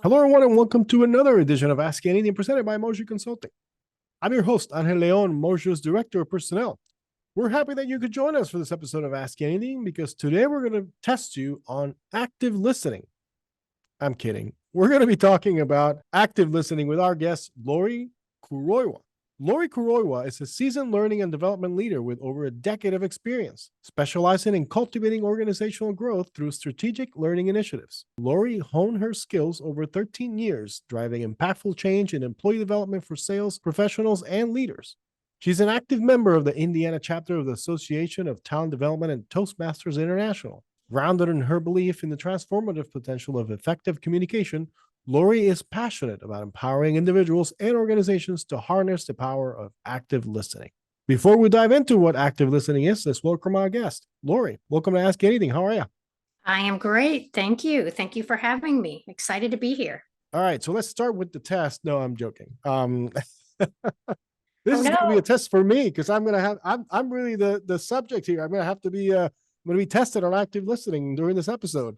Hello, everyone, and welcome to another edition of Ask Anything presented by Mojo Consulting. I'm your host, Angel Leon, Mojo's Director of Personnel. We're happy that you could join us for this episode of Ask Anything because today we're going to test you on active listening. I'm kidding. We're going to be talking about active listening with our guest, Lori Kuroiwa. Lori Kuroiwa is a seasoned learning and development leader with over a decade of experience, specializing in cultivating organizational growth through strategic learning initiatives. Lori honed her skills over 13 years, driving impactful change in employee development for sales professionals and leaders. She's an active member of the Indiana chapter of the Association of Talent Development and Toastmasters International. Grounded in her belief in the transformative potential of effective communication, Lori is passionate about empowering individuals and organizations to harness the power of active listening. Before we dive into what active listening is, let's welcome our guest. Lori, welcome to Ask Anything. How are you? I am great. Thank you. Thank you for having me. Excited to be here. All right, so let's start with the test. No, I'm joking. This Oh is going to be a no. test for me because I'm really the subject here. I'm going to have to be I'm going to be tested on active listening during this episode.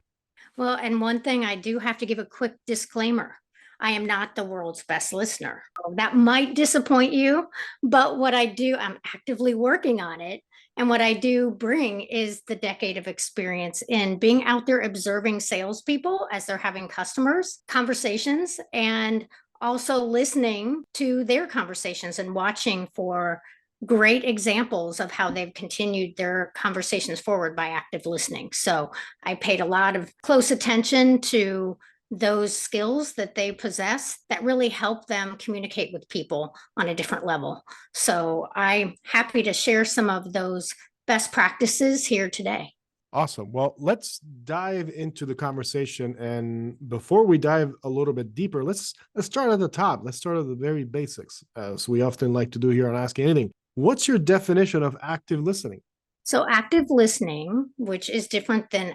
Well, and one thing I do have to give a quick disclaimer. I am not the world's best listener. That might disappoint you, but what I do, I'm actively working on it. And what I do bring is the decade of experience in being out there observing salespeople as they're having customers, conversations, and also listening to their conversations and watching for great examples of how they've continued their conversations forward by active listening. So I paid a lot of close attention to those skills that they possess that really help them communicate with people on a different level. So I'm happy to share some of those best practices here today. Awesome. Well, let's dive into the conversation. And before we dive a little bit deeper, let's start at the top. Let's start at the very basics, as we often like to do here on Ask Anything. What's your definition of active listening? So active listening, which is different than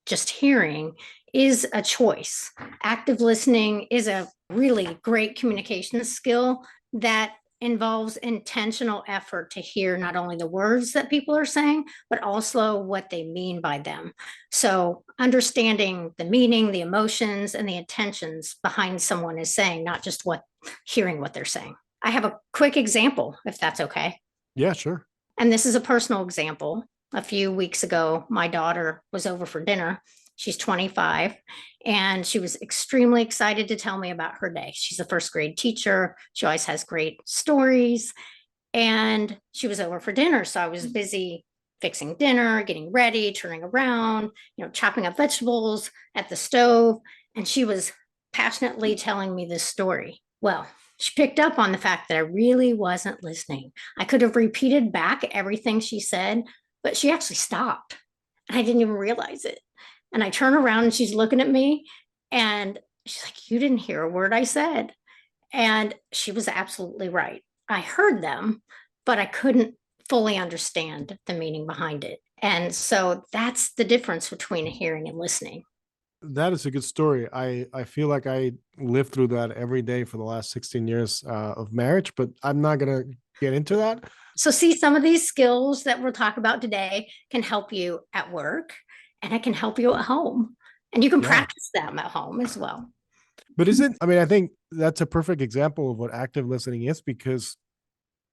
just hearing, is a choice. Active listening is a really great communication skill that involves intentional effort to hear not only the words that people are saying, but also what they mean by them. So understanding the meaning, the emotions, and the intentions behind someone is saying, not just hearing what they're saying. I have a quick example, if that's okay. Yeah, sure. And this is a personal example. A few weeks ago, my daughter was over for dinner. She's 25, and she was extremely excited to tell me about her day. She's a first grade teacher. She always has great stories. And she was over for dinner. So I was busy fixing dinner, getting ready, turning around, chopping up vegetables at the stove. And she was passionately telling me this story. Well, she picked up on the fact that I really wasn't listening. I could have repeated back everything she said, but she actually stopped. And I didn't even realize it. And I turn around and she's looking at me and she's like, "You didn't hear a word I said." And she was absolutely right. I heard them, but I couldn't fully understand the meaning behind it. And so that's the difference between hearing and listening. That is a good story. I feel like I lived through that every day for the last 16 years of marriage, but I'm not going to get into that. So, see, some of these skills that we'll talk about today can help you at work and it can help you at home. And you can Yeah. practice them at home as well. But isn't, I mean, I think that's a perfect example of what active listening is because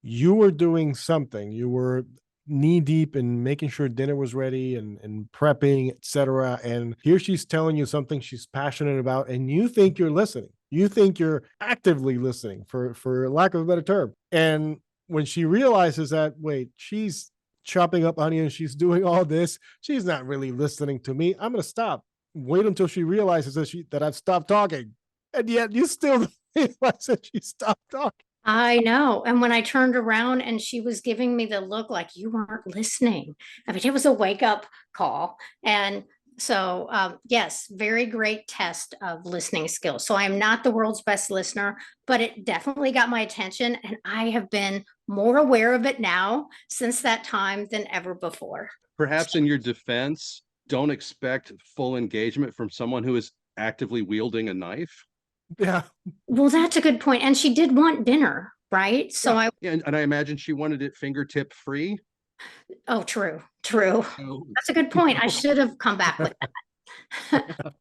you were doing something. You were knee deep in making sure dinner was ready and prepping, etc. And here she's telling you something she's passionate about, and you think you're listening. You think you're actively listening, for lack of a better term. And when she realizes that, wait, she's chopping up onions, she's doing all this, she's not really listening to me. I'm gonna stop. Wait until she realizes that I've stopped talking, and yet you still realize that she stopped talking. I know. And when I turned around and she was giving me the look like you weren't listening, I mean, it was a wake up call. And so, yes, very great test of listening skills. So I am not the world's best listener, but it definitely got my attention. And I have been more aware of it now since that time than ever before. Perhaps in your defense, don't expect full engagement from someone who is actively wielding a knife. Yeah. Well, that's a good point. And she did want dinner, right? So and I imagine she wanted it fingertip free. Oh, true. That's a good point. I should have come back with that.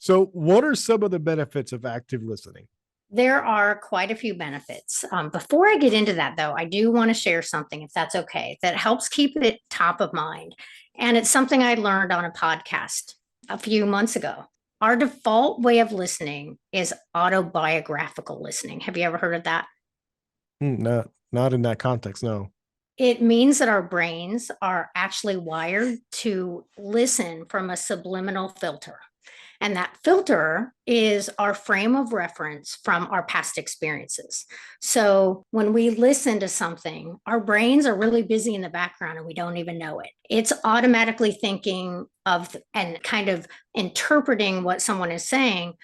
So, what are some of the benefits of active listening? There are quite a few benefits. Before I get into that, though, I do want to share something, if that's okay, that helps keep it top of mind. And it's something I learned on a podcast a few months ago. Our default way of listening is autobiographical listening. Have you ever heard of that? Not in that context, no. It means that our brains are actually wired to listen from a subliminal filter. And that filter is our frame of reference from our past experiences. So when we listen to something, our brains are really busy in the background and we don't even know it. It's automatically thinking of and kind of interpreting what someone is saying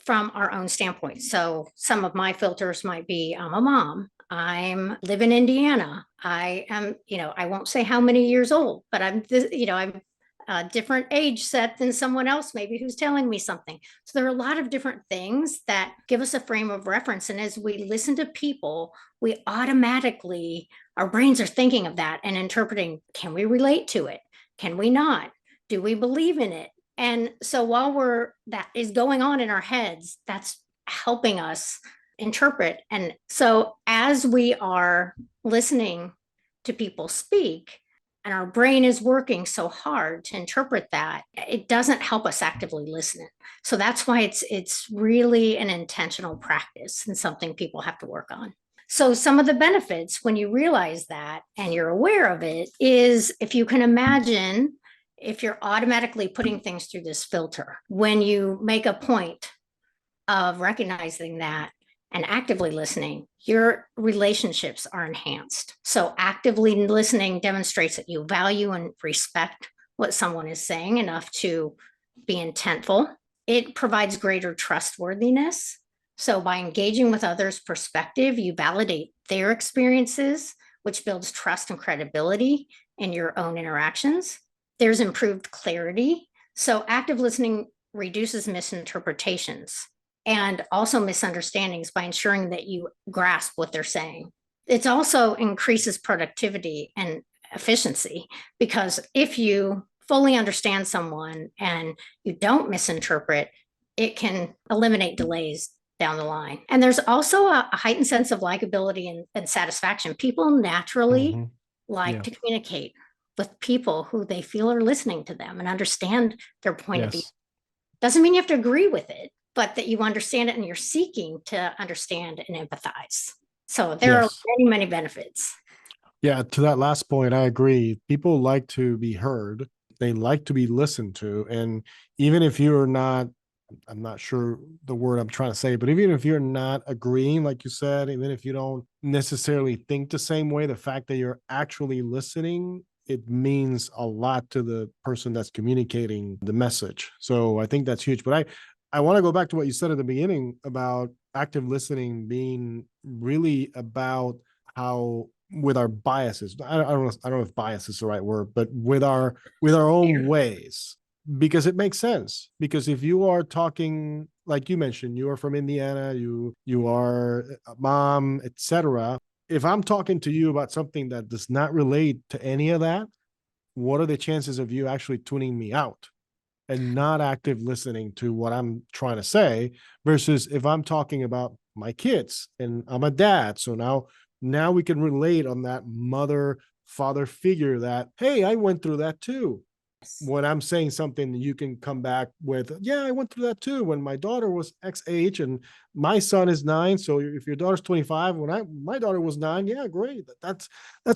from our own standpoint. So some of my filters might be I'm a mom. I'm live in Indiana. I am, I won't say how many years old, but I'm a different age set than someone else maybe who's telling me something. So there are a lot of different things that give us a frame of reference. And as we listen to people, we automatically, our brains are thinking of that and interpreting, can we relate to it? Can we not? Do we believe in it? And so while that is going on in our heads, that's helping us interpret. And so as we are listening to people speak, and our brain is working so hard to interpret that, it doesn't help us actively listen. So that's why it's really an intentional practice and something people have to work on. So some of the benefits when you realize that and you're aware of it is, if you can imagine, if you're automatically putting things through this filter, when you make a point of recognizing that and actively listening, your relationships are enhanced. So actively listening demonstrates that you value and respect what someone is saying enough to be intentful. It provides greater trustworthiness. So by engaging with others' perspective, you validate their experiences, which builds trust and credibility in your own interactions. There's improved clarity. So active listening reduces misinterpretations and also misunderstandings by ensuring that you grasp what they're saying. It also increases productivity and efficiency, because if you fully understand someone and you don't misinterpret, it can eliminate delays down the line. And there's also a heightened sense of likability and satisfaction. People naturally like to communicate with people who they feel are listening to them and understand their point of view. Doesn't mean you have to agree with it, but that you understand it and you're seeking to understand and empathize. So there are many, many benefits. Yeah, to that last point, I agree. People like to be heard. They like to be listened to. And even if you're not, I'm not sure the word I'm trying to say, but even if you're not agreeing, like you said, even if you don't necessarily think the same way, the fact that you're actually listening, it means a lot to the person that's communicating the message. So I think that's huge. But I want to go back to what you said at the beginning about active listening being really about how, with our biases, I don't know if bias is the right word, but with our own ways, because it makes sense. Because if you are talking, like you mentioned, you are from Indiana, you are a mom, etc. If I'm talking to you about something that does not relate to any of that, what are the chances of you actually tuning me out and not active listening to what I'm trying to say, versus if I'm talking about my kids and I'm a dad. So now we can relate on that mother father figure that, hey, I went through that too. When I'm saying something, you can come back with, yeah, I went through that too. When my daughter was X age and my son is 9. So if your daughter's 25, my daughter was 9, yeah, great. That's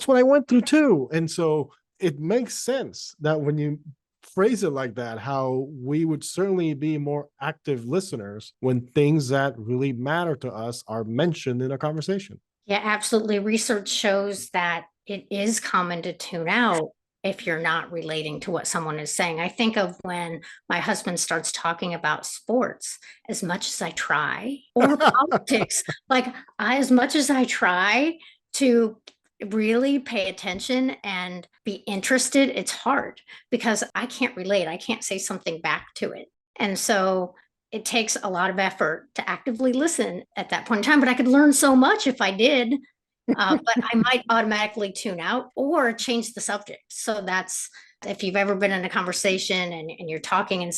what I went through too. And so it makes sense that when you phrase it like that, how we would certainly be more active listeners when things that really matter to us are mentioned in a conversation. Yeah, absolutely. Research shows that it is common to tune out if you're not relating to what someone is saying. I think of when my husband starts talking about sports, as much as I try, or politics, as much as I try to really pay attention and be interested, it's hard because I can't relate. I can't say something back to it. And so it takes a lot of effort to actively listen at that point in time, but I could learn so much if I did. But I might automatically tune out or change the subject. So that's if you've ever been in a conversation and you're talking and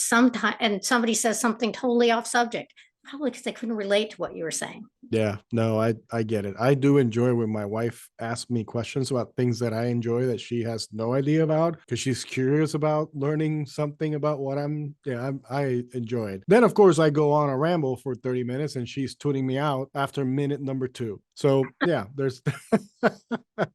somebody says something totally off subject, probably because they couldn't relate to what you were saying. Yeah, no, I get it. I do enjoy when my wife asks me questions about things that I enjoy that she has no idea about because she's curious about learning something about what I enjoy it. Then of course I go on a ramble for 30 minutes and she's tuning me out after minute number 2. So yeah, there's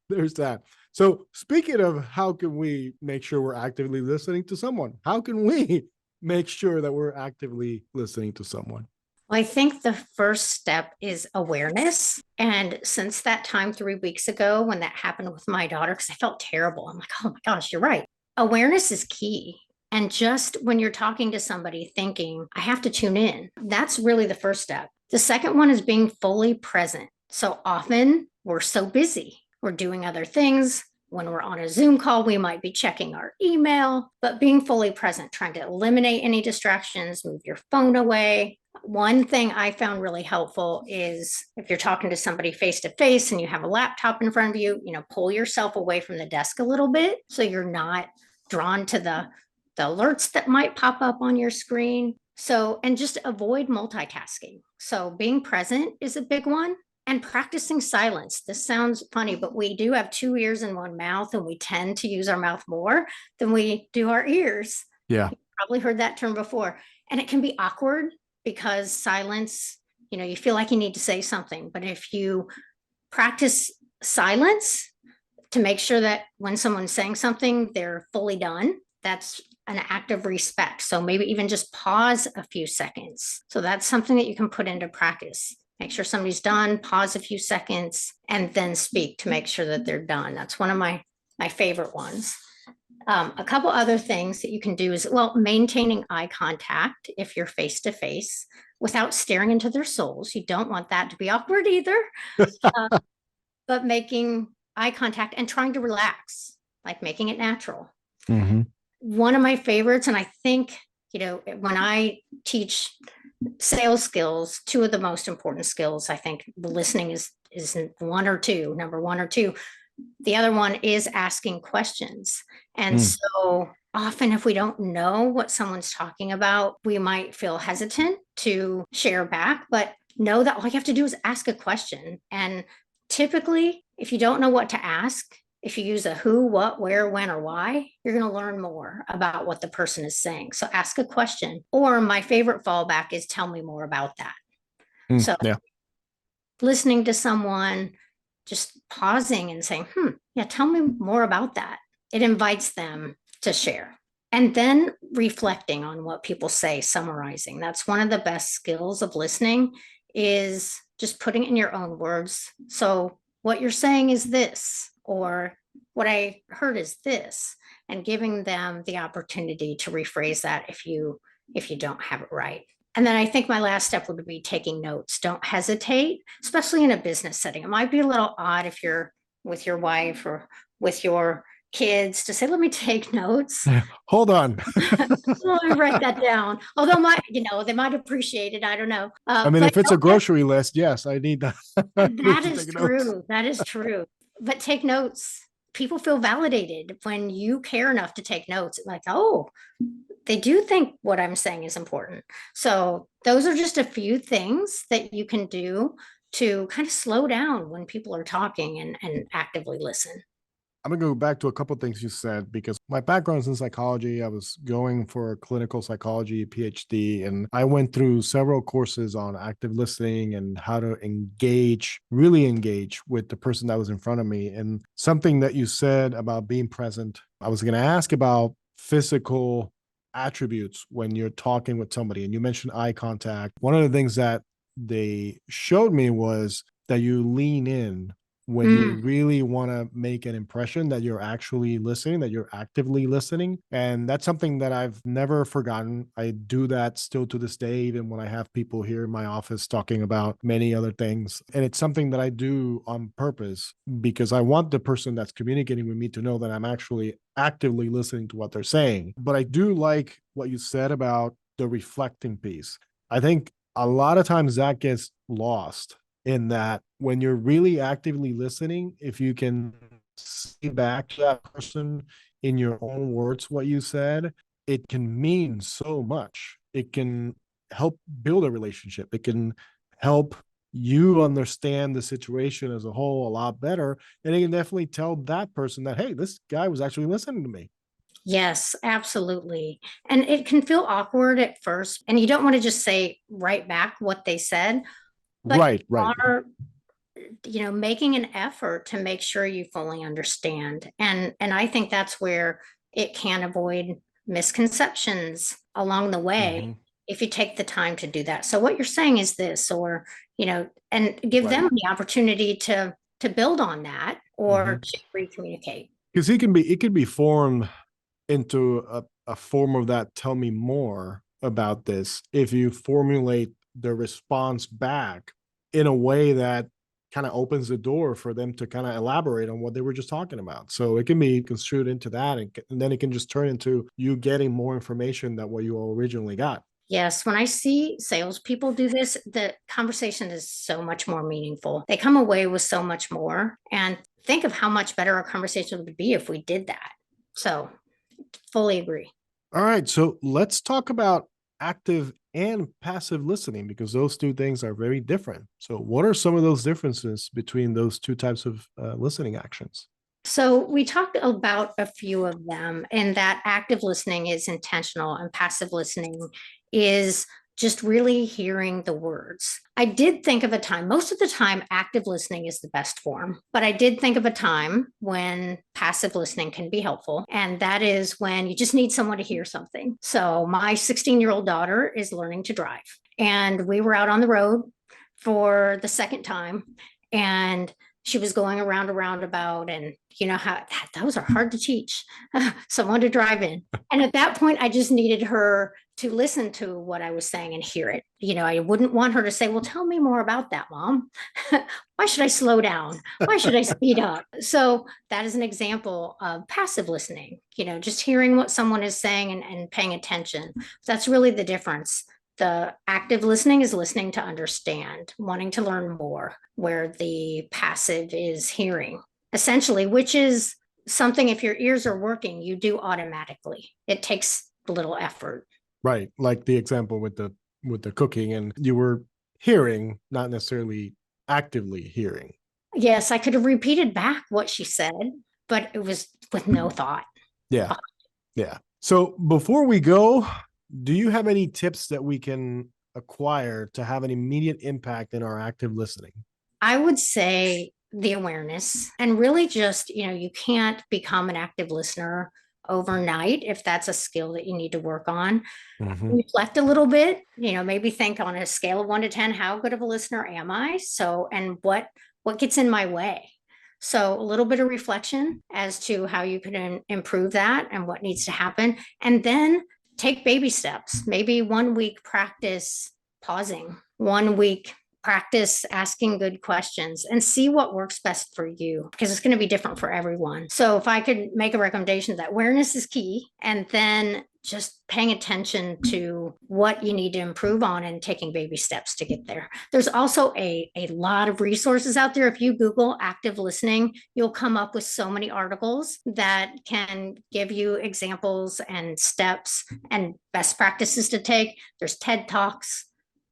there's that. So speaking of how can we make sure we're actively listening to someone? How can we make sure that we're actively listening to someone? Well, I think the first step is awareness. And since that time 3 weeks ago when that happened with my daughter, because I felt terrible, I'm like, oh my gosh, you're right. Awareness is key. And just when you're talking to somebody thinking, I have to tune in, that's really the first step. The second one is being fully present. So often we're so busy, we're doing other things. When we're on a Zoom call, we might be checking our email, but being fully present, trying to eliminate any distractions, move your phone away. One thing I found really helpful is if you're talking to somebody face to face and you have a laptop in front of you, pull yourself away from the desk a little bit so you're not drawn to the alerts that might pop up on your screen. So, and just avoid multitasking. So being present is a big one. And practicing silence. This sounds funny, but we do have 2 ears and 1 mouth, and we tend to use our mouth more than we do our ears. Yeah. You've probably heard that term before. And it can be awkward because silence, you feel like you need to say something. But if you practice silence to make sure that when someone's saying something, they're fully done, that's an act of respect. So maybe even just pause a few seconds. So that's something that you can put into practice. Make sure somebody's done, pause a few seconds, and then speak to make sure that they're done. That's one of my favorite ones. A couple other things that you can do is, maintaining eye contact if you're face to face without staring into their souls. You don't want that to be awkward either. But making eye contact and trying to relax, like making it natural. Mm-hmm. One of my favorites, and I think, when I teach sales skills, 2 of the most important skills, I think the listening is number 1 or 2. The other one is asking questions. And so often if we don't know what someone's talking about, we might feel hesitant to share back, but know that all you have to do is ask a question. And typically, if you don't know what to ask, if you use a who, what, where, when, or why, you're going to learn more about what the person is saying. So ask a question. Or my favorite fallback is tell me more about that. So listening to someone, just pausing and saying, yeah, tell me more about that. It invites them to share. And then reflecting on what people say, summarizing. That's one of the best skills of listening, is just putting it in your own words. So what you're saying is this, or what I heard is this, and giving them the opportunity to rephrase that if you don't have it right. And then I think my last step would be taking notes. Don't hesitate, especially in a business setting. It might be a little odd if you're with your wife or with your kids to say, let me take notes. Hold on. Let me write that down. Although they might appreciate it. I don't know. If it's a grocery list, yes, I need that. That is true. That is true. But take notes. People feel validated when you care enough to take notes. Like, oh, they do think what I'm saying is important. So those are just a few things that you can do to kind of slow down when people are talking and actively listen. I'm going to go back to a couple of things you said, because my background is in psychology. I was going for a clinical psychology PhD, and I went through several courses on active listening and how to really engage with the person that was in front of me. And something that you said about being present, I was going to ask about physical attributes when you're talking with somebody, and you mentioned eye contact. One of the things that they showed me was that you lean in when you really want to make an impression that you're actually listening, that you're actively listening. And that's something that I've never forgotten. I do that still to this day, even when I have people here in my office talking about many other things. And it's something that I do on purpose because I want the person that's communicating with me to know that I'm actually actively listening to what they're saying. But I do like what you said about the reflecting piece. I think a lot of times that gets lost in that when you're really actively listening, if you can see back to that person in your own words what you said, it can mean so much. It can help build a relationship. It can help you understand the situation as a whole a lot better. And it can definitely tell that person that, hey, this guy was actually listening to me. Yes, absolutely. And it can feel awkward at first, and you don't want to just say right back what they said, but Right, you right. are, making an effort to make sure you fully understand. And I think that's where it can avoid misconceptions along the way Mhm. if you take the time to do that. So what you're saying is this, or, and give Right. them the opportunity to build on that or Mhm. to re-communicate. Because it could be formed into a form of that. Tell me more about this. If you formulate the response back in a way that kind of opens the door for them to kind of elaborate on what they were just talking about. So it can be construed into that, and then it can just turn into you getting more information than what you originally got. Yes, when I see salespeople do this, the conversation is so much more meaningful. They come away with so much more. And think of how much better our conversation would be if we did that. So, fully agree. All right, so let's talk about active and passive listening because those two things are very different. So, what are some of those differences between those two types of listening actions? So, we talked about a few of them, and that active listening is intentional, and passive listening is just really hearing the words. I did think of a time, most of the time, active listening is the best form, but I did think of a time when passive listening can be helpful. And that is when you just need someone to hear something. So, my 16-year-old daughter is learning to drive, and we were out on the road for the second time. And she was going around a roundabout, and you know how those are hard to teach someone to drive in. And at that point, I just needed her to listen to what I was saying and hear it. I wouldn't want her to say, well, tell me more about that, Mom. Why should I slow down? Why should I speed up? So that is an example of passive listening, just hearing what someone is saying and paying attention. That's really the difference. The active listening is listening to understand, wanting to learn more, where the passive is hearing, essentially, which is something, if your ears are working, you do automatically. It takes little effort. Right, like the example with the cooking, and you were hearing, not necessarily actively hearing. Yes, I could have repeated back what she said, but it was with no thought. Yeah, yeah. So before we go, do you have any tips that we can acquire to have an immediate impact in our active listening? I would say the awareness, and really just, you can't become an active listener overnight if that's a skill that you need to work on. Mhm. Reflect a little bit, maybe think on a scale of 1 to 10, how good of a listener am I? So, and what gets in my way? So a little bit of reflection as to how you can improve that and what needs to happen. And then take baby steps. Maybe 1 week practice pausing, 1 week practice asking good questions, and see what works best for you, because it's going to be different for everyone. So if I could make a recommendation, that awareness is key, and then just paying attention to what you need to improve on and taking baby steps to get there. There's also a lot of resources out there. If you Google active listening, you'll come up with so many articles that can give you examples and steps and best practices to take. There's TED Talks,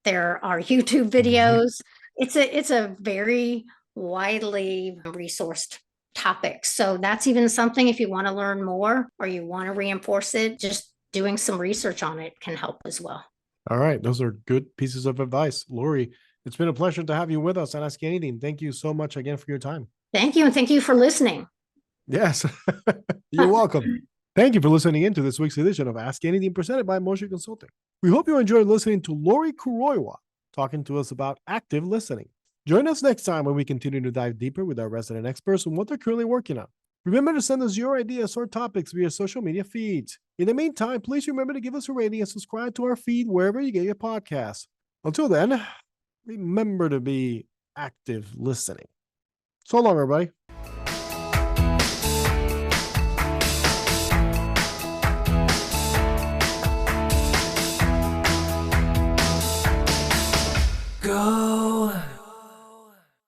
there are YouTube videos. It's a very widely resourced topic. So that's even something, if you want to learn more or you want to reinforce it, just doing some research on it can help as well. All right, those are good pieces of advice. Lori, it's been a pleasure to have you with us on Ask Anything. Thank you so much again for your time. Thank you, and thank you for listening. Yes, you're welcome. Thank you for listening in to this week's edition of Ask Anything presented by Motion Consulting. We hope you enjoyed listening to Lori Kuroiwa talking to us about active listening. Join us next time when we continue to dive deeper with our resident experts on what they're currently working on. Remember to send us your ideas or topics via social media feeds. In the meantime, please remember to give us a rating and subscribe to our feed wherever you get your podcasts. Until then, remember to be active listening. So long, everybody. Go.